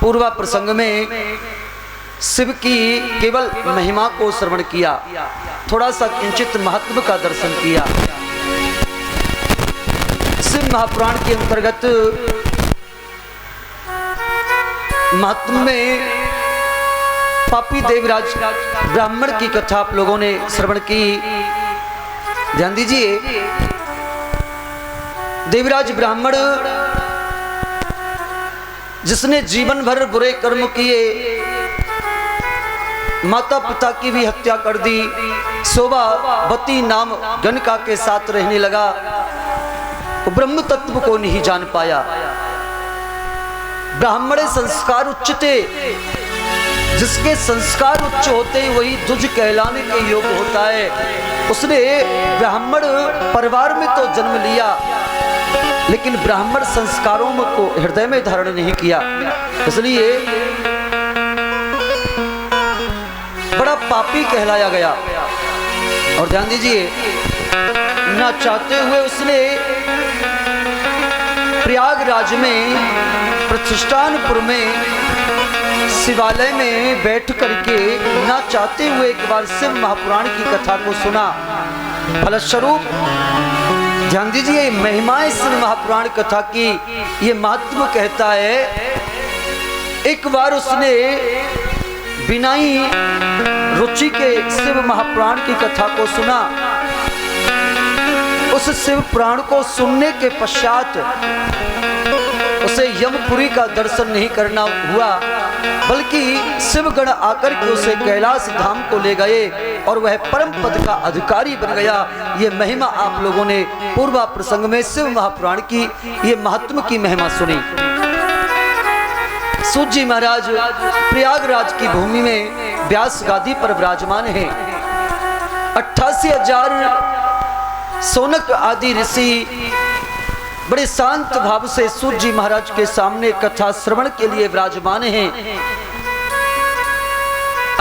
पूर्वा प्रसंग में शिव की केवल महिमा को श्रवण किया, थोड़ा सा किंचित महत्व का दर्शन किया। शिव महापुराण के अंतर्गत महत्व में पापी देवराज ब्राह्मण की कथा आप लोगों ने श्रवण की। ध्यान दीजिए, देवराज ब्राह्मण जिसने जीवन भर बुरे कर्म किए, माता पिता की भी हत्या कर दी, शोभावती नाम गणका के साथ रहने लगा, वो ब्रह्म तत्व को नहीं जान पाया। ब्राह्मण संस्कार उच्च थे, जिसके संस्कार उच्च होते ही वही द्विज कहलाने के योग्य होता है। उसने ब्राह्मण परिवार में तो जन्म लिया, लेकिन ब्राह्मण संस्कारों को हृदय में धारण नहीं किया, इसलिए बड़ा पापी कहलाया गया। और ध्यान दीजिए, ना चाहते हुए उसने प्रयागराज में प्रतिष्ठानपुर में शिवालय में बैठ करके ना चाहते हुए एक बार शिव महापुराण की कथा को सुना। फलस्वरूप ध्यान दीजिए, महिमाएं शिव महापुराण कथा की ये महत्व कहता है। एक बार उसने बिना ही रुचि के शिव महापुराण की कथा को सुना। उस शिव पुराण को सुनने के पश्चात उसे यमपुरी का दर्शन नहीं करना हुआ, बल्कि शिवगण आकर के उसे कैलाश धाम को ले गए और वह परम पद का अधिकारी बन गया। ये महिमा आप लोगों ने पूर्वा प्रसंग में शिव महापुराण की ये महात्म की महिमा सुनी। सूत जी महाराज प्रयागराज की भूमि में व्यास गादी पर विराजमान है। 88,000 सोनक आदि ऋषि बड़े शांत भाव से सूत जी महाराज के सामने कथा श्रवण के लिए विराजमान हैं।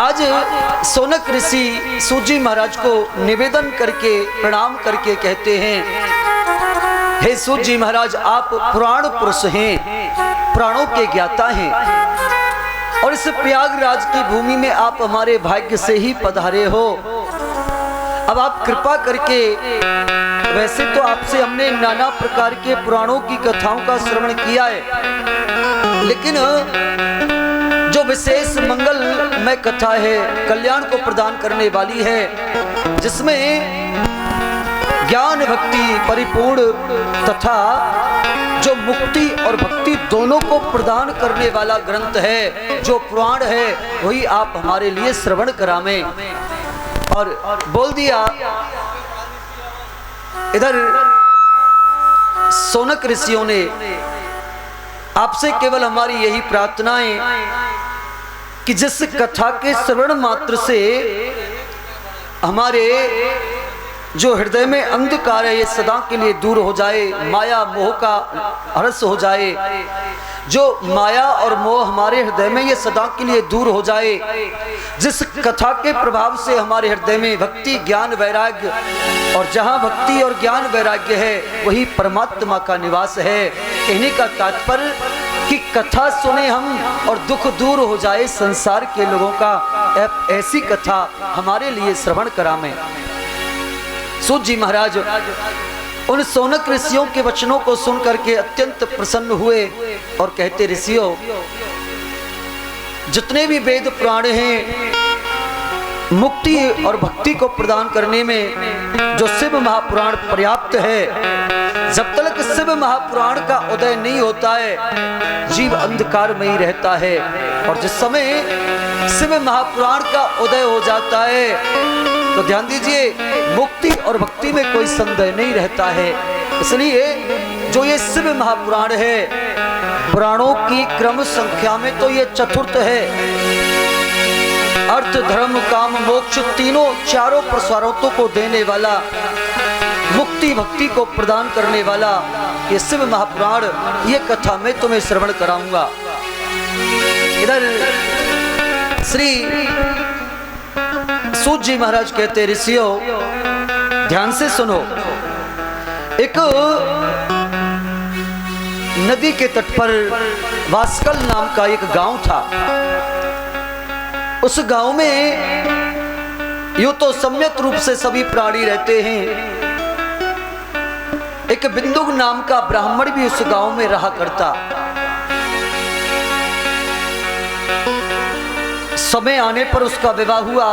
आज सोनक ऋषि सूत जी महाराज को निवेदन करके प्रणाम करके कहते हैं, हे सूत जी महाराज, आप पुराण पुरुष हैं, पुराणों के ज्ञाता हैं, और इस प्रयागराज की भूमि में आप हमारे भाग्य से ही पधारे हो। अब आप कृपा करके, वैसे तो आपसे हमने नाना प्रकार के पुराणों की कथाओं का श्रवण किया है, लेकिन जो विशेष मंगलमय कथा है, कल्याण को प्रदान करने वाली है, जिसमें ज्ञान भक्ति परिपूर्ण तथा जो मुक्ति और भक्ति दोनों को प्रदान करने वाला ग्रंथ है, जो पुराण है, वही आप हमारे लिए श्रवण करावें। और बोल दिया, इधर सोनक ऋषियों ने आपसे केवल हमारी यही प्रार्थना है कि जिस कथा के श्रवण मात्र से हमारे जो हृदय में अंधकार है ये सदा के लिए दूर हो जाए, माया मोह का हर्ष हो जाए, जो माया और मोह हमारे हृदय में ये सदा के लिए दूर हो जाए, जिस कथा के प्रभाव से हमारे हृदय में भक्ति ज्ञान वैराग्य, और जहाँ भक्ति और ज्ञान वैराग्य है वही परमात्मा का निवास है। कहने का तात्पर्य कि कथा सुने हम और दुख दूर हो जाए संसार के लोगों का, ऐसी कथा हमारे लिए श्रवण करावें। सूत जी महाराज उन सोनक ऋषियों के वचनों को सुनकर के अत्यंत प्रसन्न हुए और कहते, ऋषियों, जितने भी वेद पुराण हैं, मुक्ति और भक्ति को प्रदान करने में जो शिव महापुराण पर्याप्त है। जब तक शिव महापुराण का उदय नहीं होता है, जीव अंधकार में ही रहता है, और जिस समय शिव महापुराण का उदय हो जाता है तो ध्यान दीजिए, मुक्ति और भक्ति में कोई संदेह नहीं रहता है। इसलिए जो ये शिव महापुराण है, पुराणों की क्रम संख्या में तो ये चतुर्थ है। अर्थ धर्म काम मोक्ष तीनों चारों पुरुषार्थों को देने वाला, मुक्ति भक्ति को प्रदान करने वाला ये शिव महापुराण, ये कथा मैं तुम्हें श्रवण कराऊंगा। इधर श्री सूत जी महाराज कहते, ऋषियों ध्यान से सुनो। एक नदी के तट पर वास्कल नाम का एक गांव था। उस गांव में यूं तो सम्यक रूप से सभी प्राणी रहते हैं। एक बिंदुक नाम का ब्राह्मण भी उस गांव में रहा करता। समय आने पर उसका विवाह हुआ।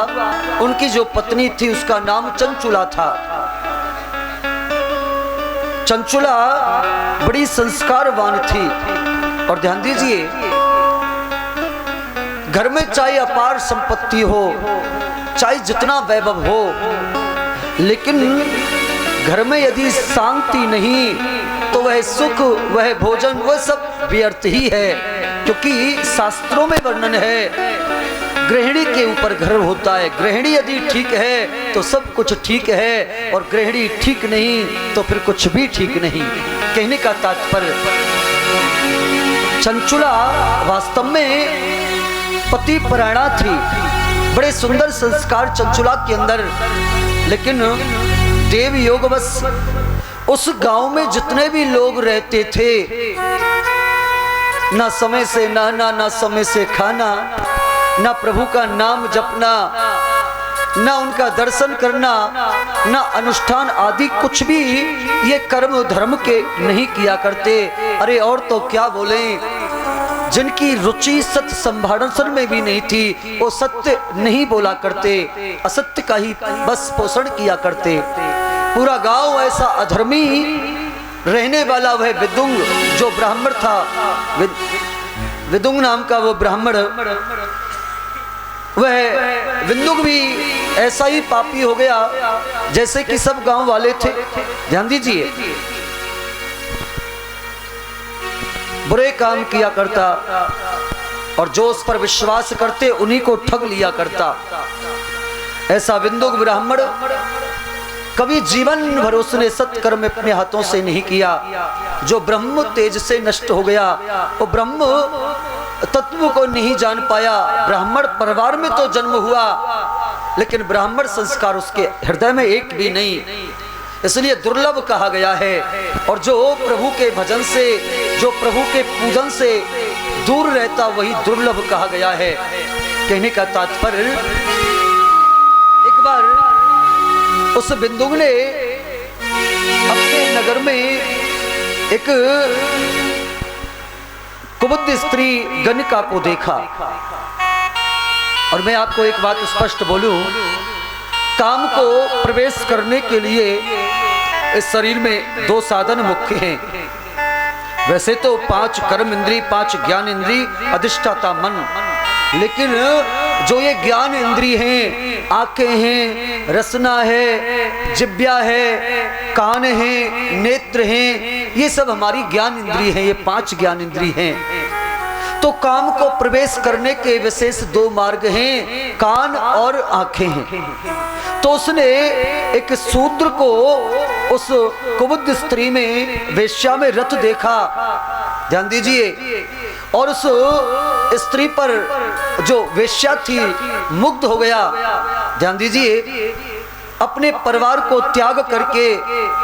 उनकी जो पत्नी थी उसका नाम चंचुला था। चंचुला बड़ी संस्कारवान थी। और ध्यान दीजिए, घर में चाहे अपार संपत्ति हो, चाहे जितना वैभव हो, लेकिन घर में यदि शांति नहीं तो वह सुख, वह भोजन, वह सब व्यर्थ ही है। क्योंकि शास्त्रों में वर्णन है गृहिणी के ऊपर घर होता है। गृहिणी यदि ठीक है तो सब कुछ ठीक है, और गृहिणी ठीक नहीं तो फिर कुछ भी ठीक नहीं। कहने का तात्पर्य, चंचुला वास्तव में पति परायणा थी। बड़े सुंदर संस्कार चंचुला के अंदर, लेकिन देव योगवश उस गांव में जितने भी लोग रहते थे, ना समय से नहाना, ना समय से खाना, ना प्रभु का नाम जपना, ना उनका दर्शन करना, ना अनुष्ठान आदि कुछ भी ये कर्म धर्म के नहीं किया करते। अरे और तो क्या बोले, जिनकी रुचि सत्य संभाषण में भी नहीं थी, वो सत्य नहीं बोला करते, असत्य का ही बस पोषण किया करते। पूरा गांव ऐसा अधर्मी रहने वाला वह विदुंग जो ब्राह्मण था, विदुंग नाम का वो ब्राह्मण, वह विदुंग भी ऐसा ही पापी हो गया जैसे कि सब गांव वाले थे। ध्यान दीजिए, बुरे काम किया करता और जो उस पर विश्वास करते उन्हीं को ठग लिया करता। ऐसा विदुंग ब्राह्मण कभी जीवन भर उसने सत्कर्म अपने हाथों से नहीं किया। जो ब्रह्म तेज से नष्ट हो गया, वो ब्रह्म तत्व को नहीं जान पाया। ब्राह्मण परिवार में तो जन्म हुआ, लेकिन ब्राह्मण संस्कार उसके हृदय में एक भी नहीं, इसलिए दुर्लभ कहा गया है। और जो प्रभु के भजन से, जो प्रभु के पूजन से दूर रहता, वही दुर्लभ कहा गया है। कहने का तात्पर्य, एक बार उस बिंदुक ने अपने नगर में एक कुबुद्ध स्त्री गणिका को देखा। और मैं आपको एक बात स्पष्ट बोलूं, काम को प्रवेश करने के लिए इस शरीर में दो साधन मुख्य हैं। वैसे तो 5 कर्म इंद्री, 5 ज्ञान इंद्री, अधिष्ठाता मन, लेकिन जो ये ज्ञान इंद्री हैं, आंखें हैं, रसना है, जिह्वा है, कान है, नेत्र हैं, ये सब हमारी ज्ञान इंद्री हैं। ये 5 ज्ञान इंद्री हैं। तो काम को प्रवेश करने के विशेष 2 मार्ग हैं, कान और आंखें हैं। तो उसने एक शूद्र को उस कुबुद्ध स्त्री में, वेश्या में रत देखा। ध्यान दीजिए, और उस स्त्री पर जो वेश्या थी मुग्ध हो गया। ध्यान दीजिए, अपने परिवार को त्याग करके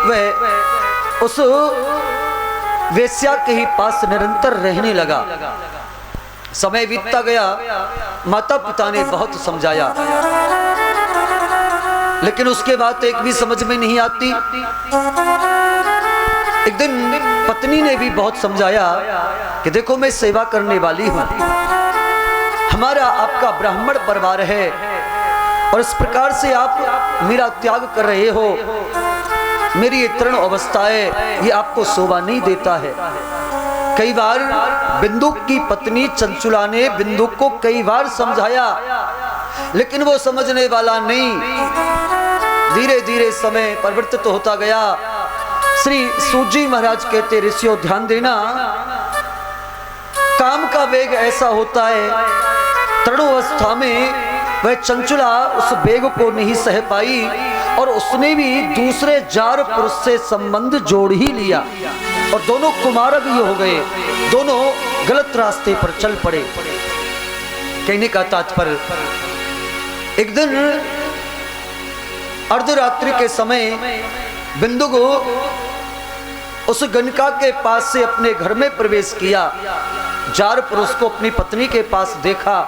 वह उस वेश्या के ही पास निरंतर रहने लगा। समय बीतता गया, माता पिता ने बहुत समझाया, लेकिन उसके बाद एक भी समझ में नहीं आती। एक दिन पत्नी ने भी बहुत समझाया कि देखो मैं सेवा करने वाली हूँ, हमारा आपका ब्राह्मण परिवार है, और इस प्रकार से आप मेरा त्याग कर रहे हो, मेरी ये तृण अवस्था है, ये आपको शोभा नहीं देता है। कई बार बिंदुक की पत्नी चंचुला ने बिंदुक को कई बार समझाया, लेकिन वो समझने वाला नहीं। धीरे धीरे समय परिवर्तित होता गया। श्री सूजी महाराज कहते, ऋषियों ध्यान देना, काम का वेग ऐसा होता है, तरुणावस्था में वह चंचुला उस वेग को नहीं सह पाई और उसने भी दूसरे जार पुरुष से संबंध जोड़ ही लिया और दोनों कुमारक हो गए, दोनों गलत रास्ते पर चल पड़े। कहने का तात्पर्य, एक दिन अर्धरात्रि के समय बिंदुक उस गणिका के पास से अपने घर में प्रवेश किया जार पुरुष को अपनी पत्नी के पास देखा,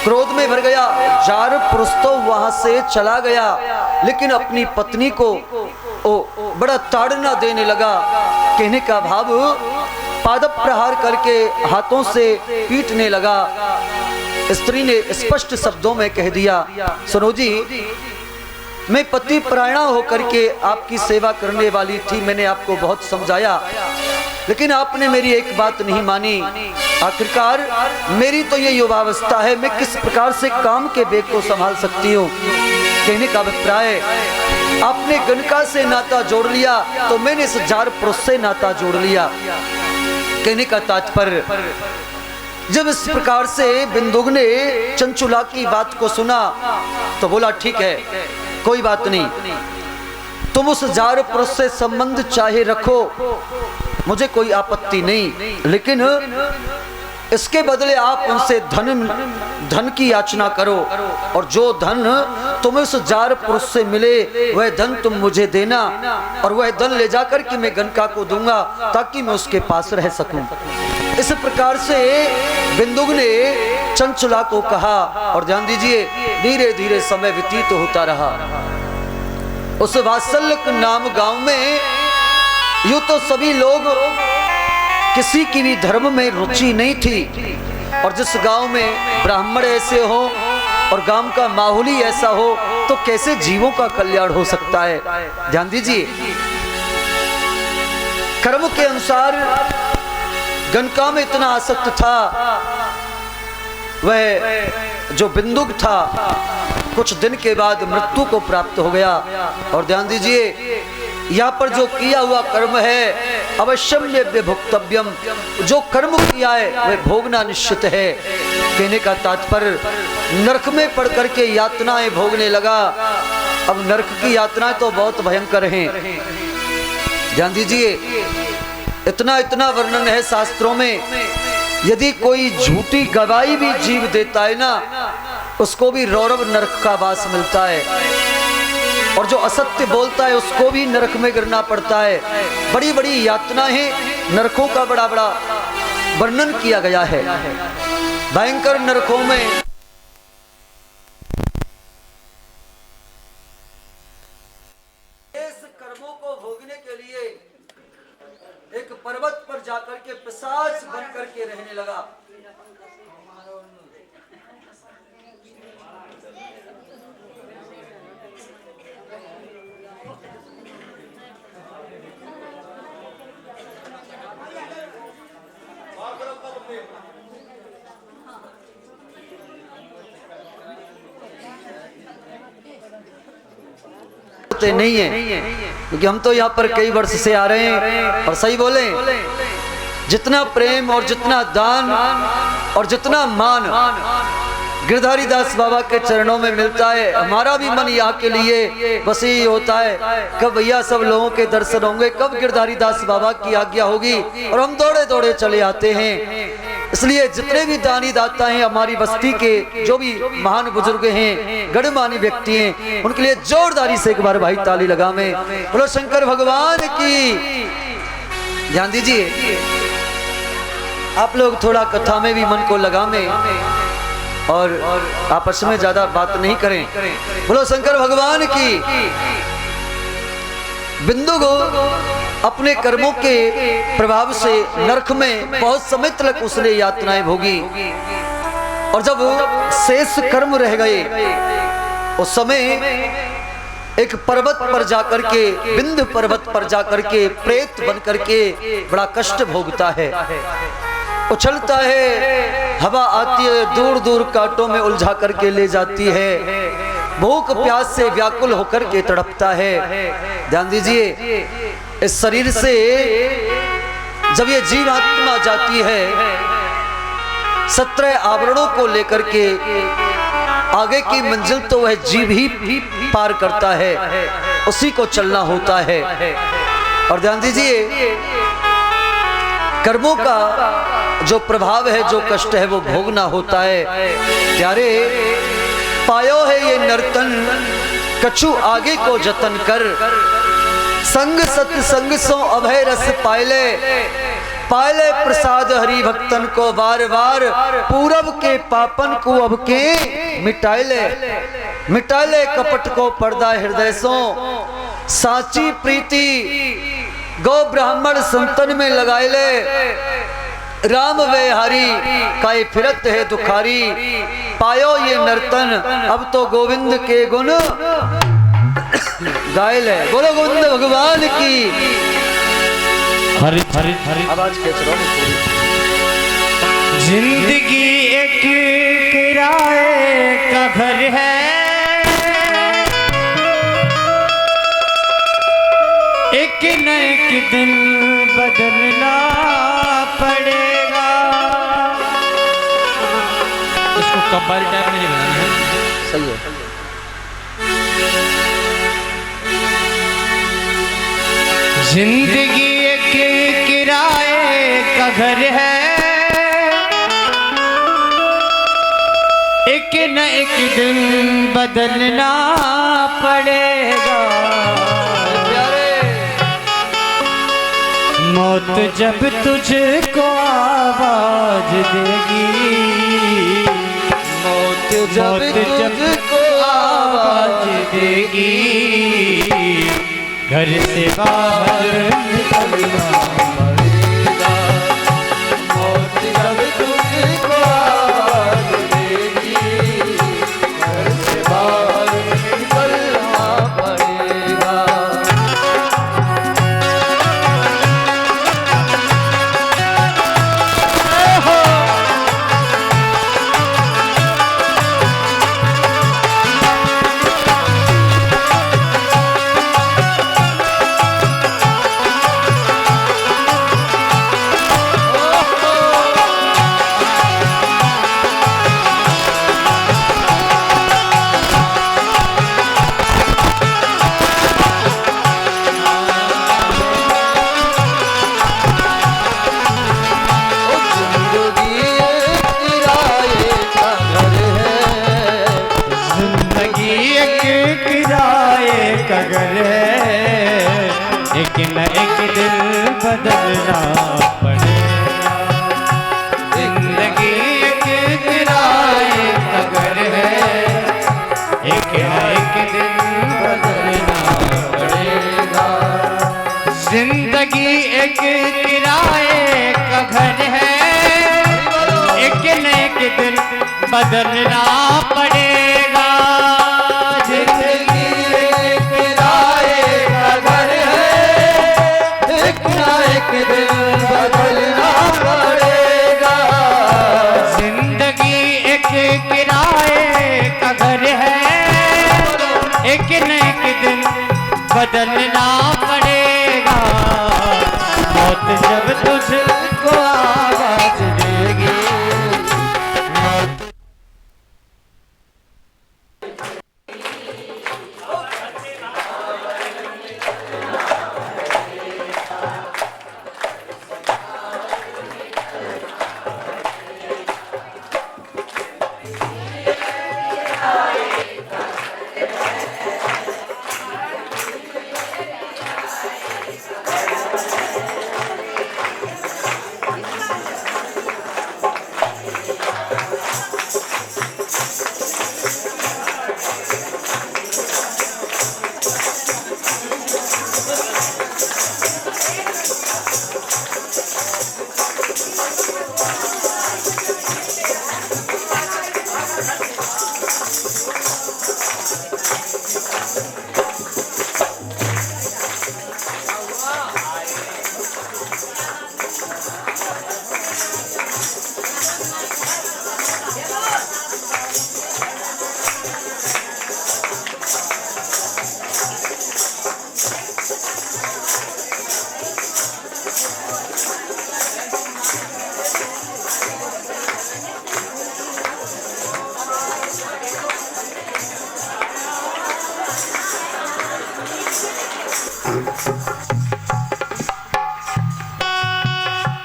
क्रोध में भर गया। जार पुरुष तो वहां से चला गया, लेकिन अपनी पत्नी को बड़ा ताड़ना देने लगा। कहने का भाव, पाद प्रहार करके हाथों से पीटने लगा। स्त्री ने स्पष्ट शब्दों में कह दिया, सुनो जी, मैं पति परायणा होकर के आपकी सेवा करने वाली थी, मैंने आपको बहुत समझाया, लेकिन आपने मेरी एक बात नहीं मानी। आखिरकार मेरी तो ये युवावस्था है, मैं किस प्रकार से काम के बेग को संभाल सकती हूँ। कहने का अभिप्राय, आपने गणका से नाता जोड़ लिया तो मैंने इस जार पुरुष से नाता जोड़ लिया। कहने का तात्पर्य, जब इस प्रकार से बिंदुक ने चंचुला की बात को सुना तो बोला, ठीक है, कोई बात नहीं, तुम उस जार पुरुष से संबंध चाहे रखो, मुझे कोई आपत्ति नहीं, लेकिन इसके बदले आप उनसे धन की याचना करो, और जो धन तुम्हें उस जार पुरुष से मिले वह धन तुम मुझे देना, और वह धन ले जाकर के मैं गणका को दूंगा ताकि मैं उसके पास रह सकूं। इस प्रकार से बिंदुक ने चंचुला को कहा, और ध्यान दीजिए, धीरे धीरे समय व्यतीत होता रहा। उस वात्सल्य नाम गांव में यूं तो सभी लोग, किसी की भी धर्म में रुचि नहीं थी, और जिस गांव में ब्राह्मण ऐसे हो और गांव का माहौल ही ऐसा हो तो कैसे जीवों का कल्याण हो सकता है। ध्यान दीजिए, कर्म के अनुसार गणका में इतना आसक्त था, वह जो बिंदुक था कुछ दिन के बाद मृत्यु को प्राप्त हो गया। और ध्यान दीजिए, यहाँ पर जो किया हुआ कर्म है अवश्यम भुक्तव्यम, जो कर्म किया है वह भोगना निश्चित है। कहने का तात्पर्य, नरक में पड़ करके यातनाएं भोगने लगा। अब नरक की यातनाएं तो बहुत भयंकर हैं। ध्यान दीजिए, इतना इतना वर्णन है शास्त्रों में, यदि कोई झूठी गवाही भी जीव देता है ना, उसको भी रौरव नरक का वास मिलता है, और जो असत्य बोलता है उसको भी नरक में गिरना पड़ता है। बड़ी बड़ी यातनाएं, नरकों का बड़ा बड़ा वर्णन किया गया है। भयंकर नरकों में इस कर्मों को भोगने के लिए एक पर्वत पर जाकर के पिशाच बन करके रहने लगा। नहीं है, क्योंकि हम तो यहाँ पर कई वर्ष से आ रहे हैं, और सही बोले, जितना प्रेम और जितना दान और जितना मान गिरधारी दास बाबा के चरणों में मिलता है, हमारा भी मन यहाँ के लिए बस यही होता है, कब भैया सब लोगों के दर्शन होंगे, कब गिरधारी दास बाबा की आज्ञा होगी, और हम दौड़े दौड़े चले आते हैं। इसलिए जितने भी दानी दाता हैं, हमारी बस्ती के जो भी महान बुजुर्ग हैं, गणमान्य व्यक्ति हैं, उनके लिए जोरदारी से एक बार भाई ताली लगा में बोलो शंकर भगवान की। ध्यान दीजिए, आप लोग थोड़ा कथा में भी मन को लगा में, और आपस में ज्यादा बात नहीं करें। बोलो शंकर भगवान की। बिंदुक अपने कर्मों के प्रभाव से नरक में बहुत समय तक उसने यातनाएं भोगी, और जब शेष कर्म रह गए उस समय एक पर्वत पर जाकर के, बिंद पर्वत पर जाकर के प्रेत बन करके बड़ा कष्ट भोगता है, उछलता है, हवा आती है, दूर दूर कांटों में उलझा करके ले जाती है, भूख प्यास से व्याकुल होकर के तड़पता है। ध्यान दीजिए, इस शरीर से जब ये जीवात्मा जाती है 17 आवरणों को लेकर के, आगे की मंजिल तो वह जीव ही पार करता है, उसी को चलना होता है। और ध्यान दीजिए, कर्मों का जो प्रभाव है, जो कष्ट है, वो भोगना होता है। प्यारे, पायो है ये नर्तन कछु आगे को जतन कर, संग सत्संग सो अभय रस पायले, पाले प्रसाद हरि भक्तन को बार बार, पूरब के पापन को अब के मिटाए ले कपट को पर्दा हृदय सो, साची प्रीति गौ ब्राह्मण संतन में लगाए ले, राम वे हरि काई फिरत है दुखारी, पायो ये नर्तन अब तो गोविंद के गुण गाए ले। बोलो गोविंद भगवान की। हरि हरि हरि आवाज कैसे रहो पूरी। जिंदगी एक किराए का घर है, एक न एक दिन बदलना पड़ेगा। इसको कब्बाली टाइप में नहीं बनाना है। सही है। जिंदगी एक किराए का घर है, एक न एक दिन बदलना पड़ेगा। मौत जब तुझको आवाज देगी, मौत जब तुझको आवाज देगी, घर से बाहर निकलना पड़ेगा। मौत जब तुझको आवाज देगी, घर से बाहर निकलना पड़ेगा। एक न एक दिन बदलना पड़ेगा। जिंदगी एक किराए का घर है, एक न एक दिन बदलना पड़ेगा। जिंदगी एक किराए का घर है, एक न एक दिन बदलना पड़ेगा। बदलना पड़ेगा। जिंदगी एक किराए का घर है, एक न एक दिन बदलना पड़ेगा। मौत जब तुझको आवाज देगी,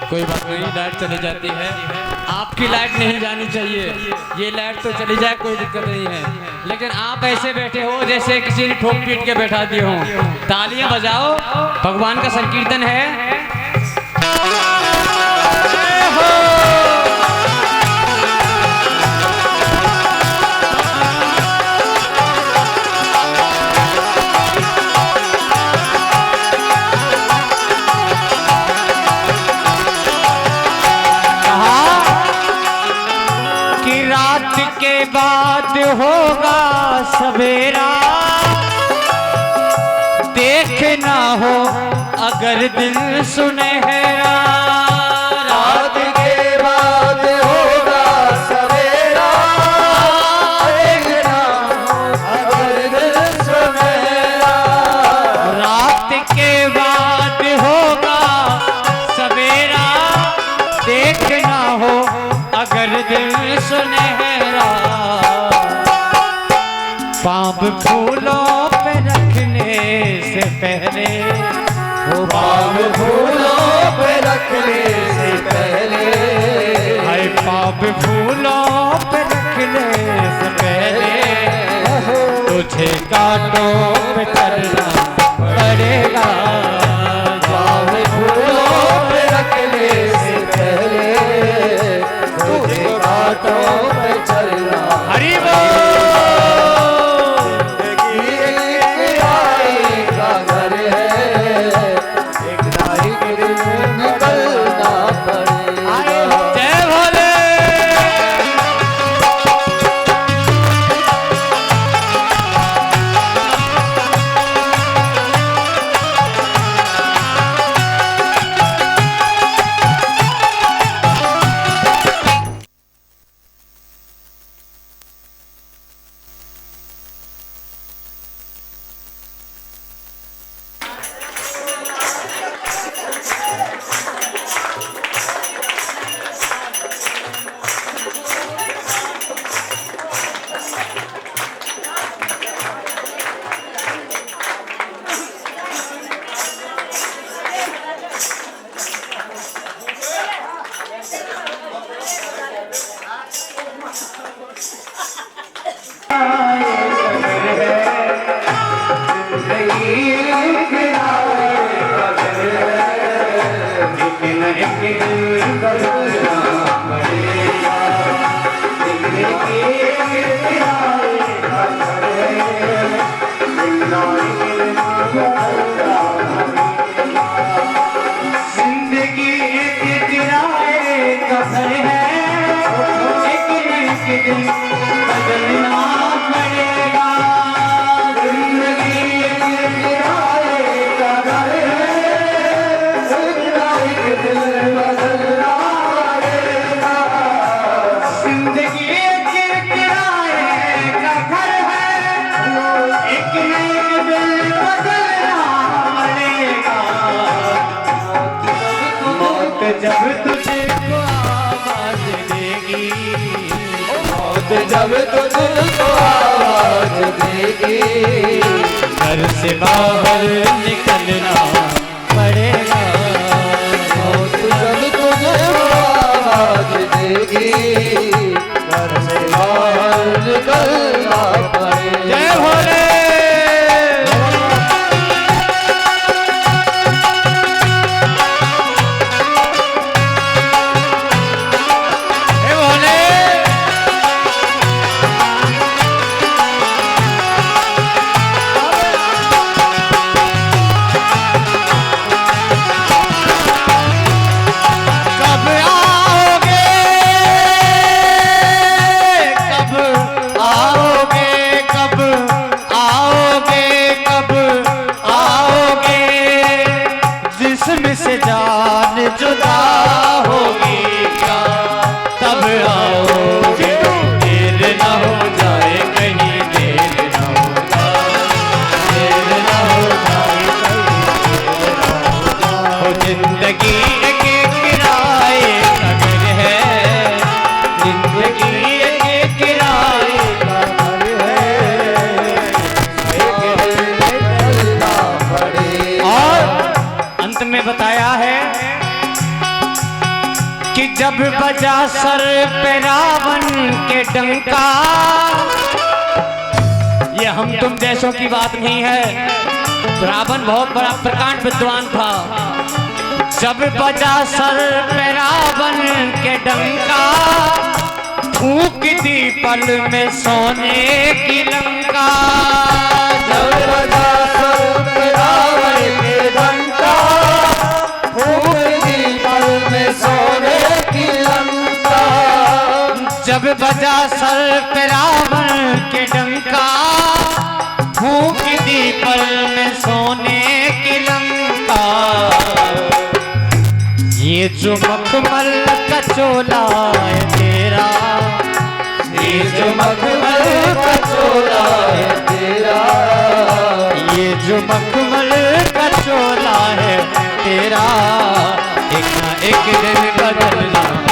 कोई बात नहीं, लाइट चली जाती है। आपकी लाइट नहीं जानी चाहिए, ये लाइट तो चली जाए कोई दिक्कत नहीं है, लेकिन आप ऐसे बैठे हो जैसे किसी ने ठोक पीट के बैठा दिए हो। तालियां बजाओ, भगवान का संकीर्तन है। बाद होगा सवेरा, देखना हो अगर दिल सुनहरा। रात के बाद होगा सवेरा, देखना अगर दिल सुनहरा। रात के बाद होगा सवेरा, देखना हो अगर दिल सुनहरा। पाँव फूलों पे रखने से पहले, वो पाँव फूलों पे रखने से पहले, हाय पाँव फूलों पे रखने से पहले, तुझे कांटों पे चलना पड़ेगा। पाँव फूलों पे रखने से पहले, तुझे कांटों पे चलना। हरि बोल। एक आई का घर है, एक नारी के दिन निकलना पड़ेगा। जय भोले। जिंदगी एक किराए का घर है, एक दिन बदलना पड़ेगा। जिंदगी एक किराए का घर है, एक दिन बदलना पड़ेगा। जिंदगी एक किराए का घर है, एक दिन बदलना पड़ेगा। मौत जब तुझको आवाज देगी, मौत जब तुझको आवाज देगी, घर से बाहर निकलना पड़ेगा। मौत जब तुझको आवाज देगी, घर से बाहर निकलना पड़ेगा। जय भोले। जय भोले। कब आओगे, कब आओगे, कब आओगे, कब आओगे। जिस्म से जान जुदा होगी क्या, तब आओगे। देर ना हो जाए कहीं, देर ना हो जाए, देर ना हो जाए कहीं। हो जिंदगी एक किराए का घर है, जिंदगी एक किराए का घर है। निकलना पड़ेगा। और अंत में बताया है कि जब बजा सर पे रावण के डंका, ये हम तुम देशों की बात नहीं है, रावण बहुत बड़ा प्रकांड विद्वान था। जब बजा सर पे रावण के डंका, फूंक दी पल में सोने की लंका। जब बजा सर पे रावण के डंका, फूंक दी पल में सोने की लंका। जब बजा सर पे रावण के डंका, फूंक दी पल में सोने की लंका। ये जो मखमल का चोला है तेरा, ये जो मखमल का चोला है तेरा, ये जो मखमल का चोला है तेरा, एक ना एक दिन बदलना